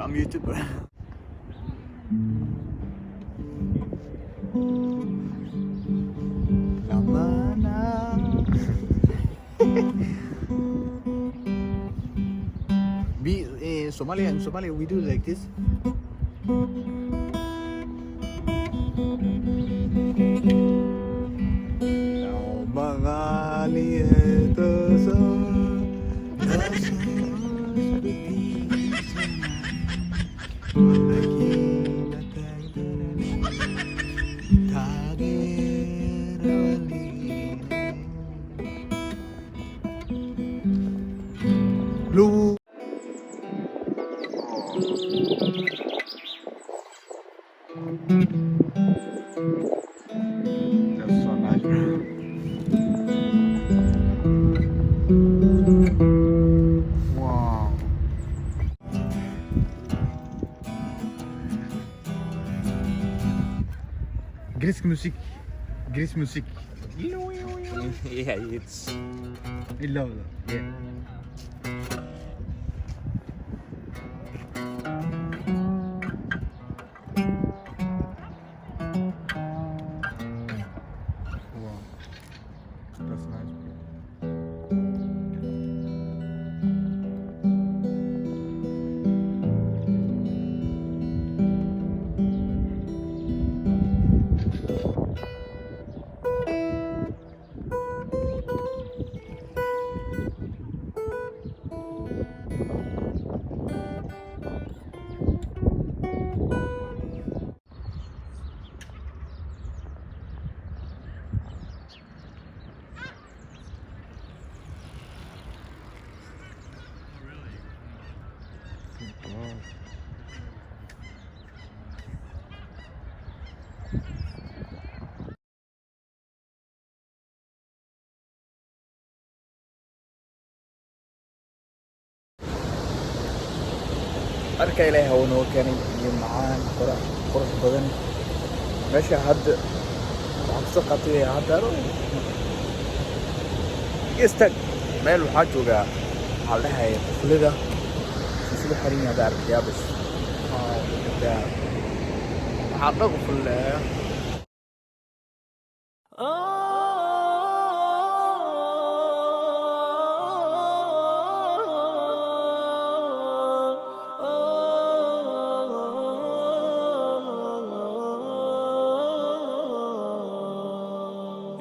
I'm YouTuber. In Somalia we do like this. Lu That's so nice, bro. Wow. Gris musik. Gris musik. Yeah, it's I love that. Yeah. Wow. That's nice, bro. Wow. Arka ilaahay ha noo keenay iyo macaan qurux badan meesha hadda waxaan kusoo qaatay hadda istag meel waxaa joogaa waxaa la dhahay quflida sida xarin yahay arkayaa bas waxaa dhan qufle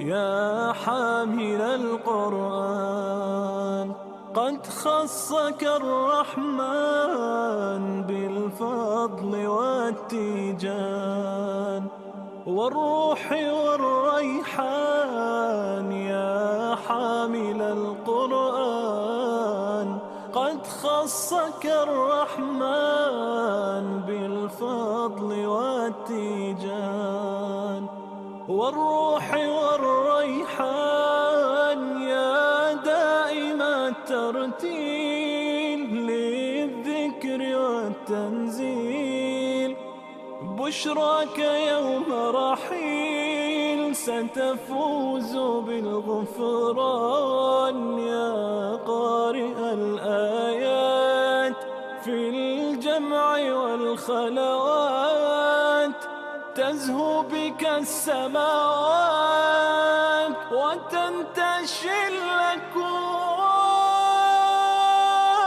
يا حامل القرآن قد خصك الرحمن بالفضل والتيجان والروح والريحان يا حامل القرآن قد خصك الرحمن بالفضل والتيجان والروح والريحان يا دائم الترتيل للذكر والتنزيل بشراك يوم رحيل ستفوز بالغفران يا قارئ الآيات في الجمع والخلوات تزهو بك السماوات وتنتشي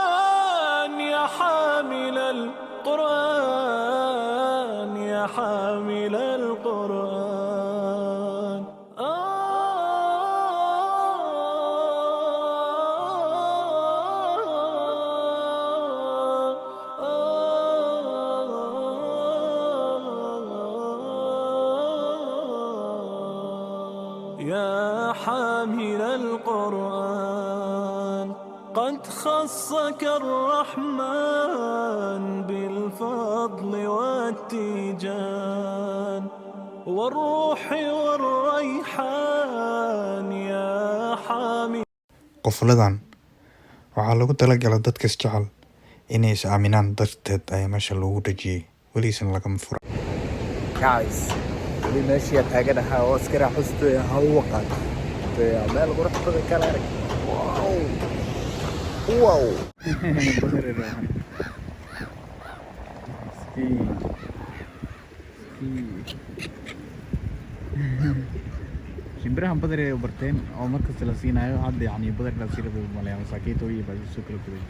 الأكوان يا حامل القرآن يا حامل القرآن يا حامل القرآن قد خصك الرحمن بالفضل والتيجان والروح والريحان يا حامل qofladan waxaa lagu talagalay dadka isjecel inay is aaminaan darteed ayaa meesha loogu dhajiyey weligiisna lagama fura guys weli meeshii taaganaha oo iskara xustay hawo qaad meel qurux badan kala arag wow shimbirahan badar ay barteen oo markasta la siinayo hadda yani badar la siinayo malaya masaakiinta iyo baa soo kala duwan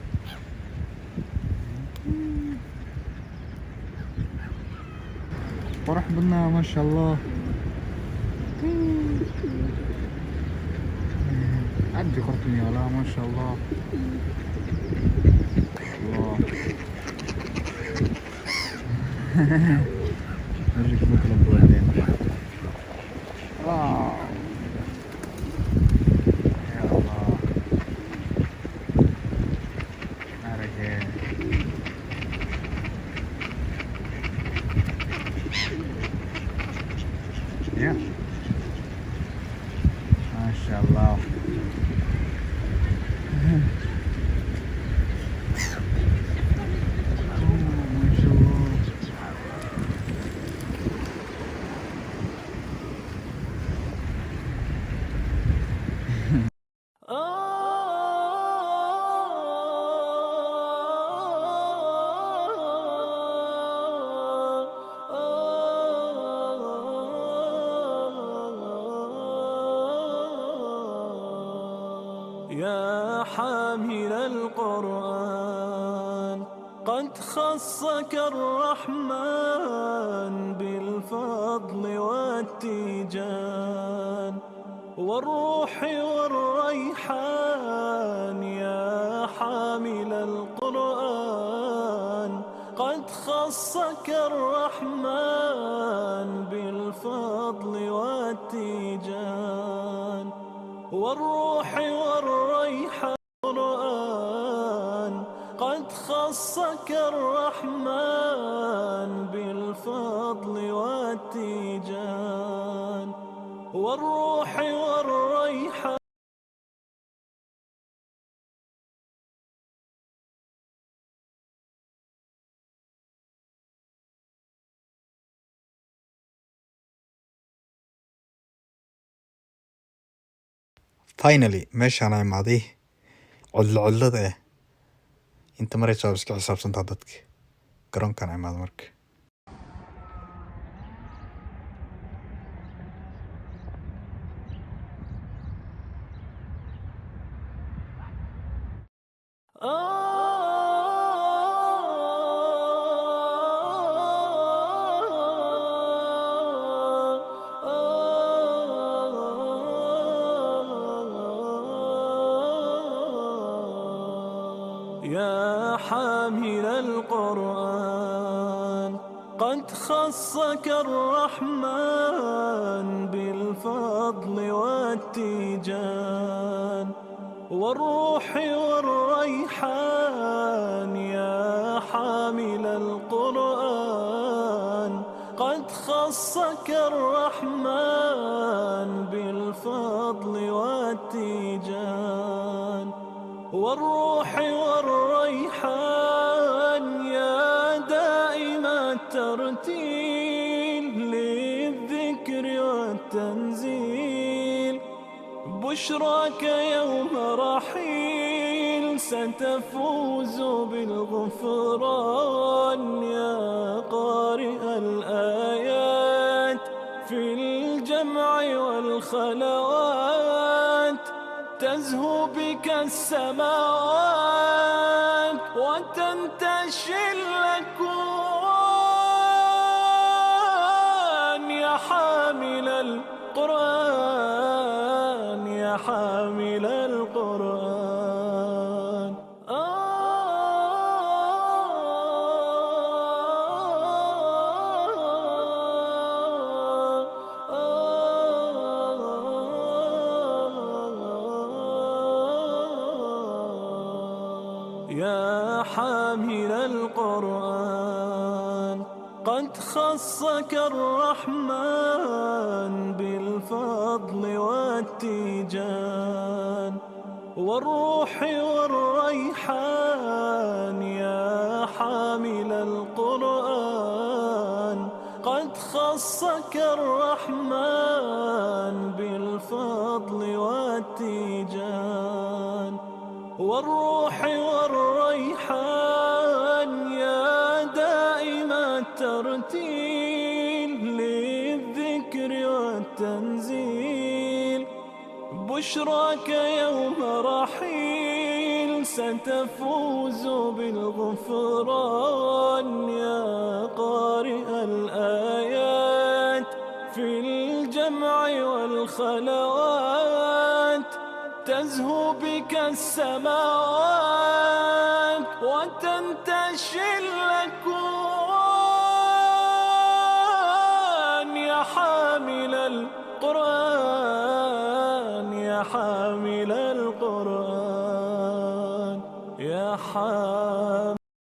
qurux badnaa ma sha Allah عندي قرطني ولا ما شاء الله الله نرجع نطلب بعدين واو يا الله أرجع يا ما شاء الله يا حامل القرآن قد خصك الرحمن بالفضل والتيجان والروح والريحان يا حامل القرآن قد خصك الرحمن بالفضل والتيجان والروح والريحان قد خصك الرحمن بالفضل والتيجان والروح والريحان finally meeshaan imaaday codlada ah inta maraysa iska xisaabsantaa dadka garoonkan imaada marka يا حامل القرآن قد خصك الرحمن بالفضل والتيجان والروح والريحان يا حامل القرآن قد خصك الرحمن بالفضل والتيجان والروح والريحان يا دائم الترتيل للذكر والتنزيل بشراك يوم رحيل ستفوز بالغفران يا قارئ الآيات في الجمع والخلوات تزهو بك السماوات وتنتشي الأكوان يا حامل القرآن يا حامل القرآن يا حامل القرآن قد خصك الرحمن بالفضل والتيجان والروح والريحان يا حامل القرآن قد خصك الرحمن بالفضل والتيجان والروح والريحان يا دائم الترتيل للذكر والتنزيل. بشراك يوم رحيل ستفوز بالغفران. يا قارئ الآيات في الجمع والخلوات تزهو بك السماوات وتنتشي الأكوان. يا حامل القرآن يا حامل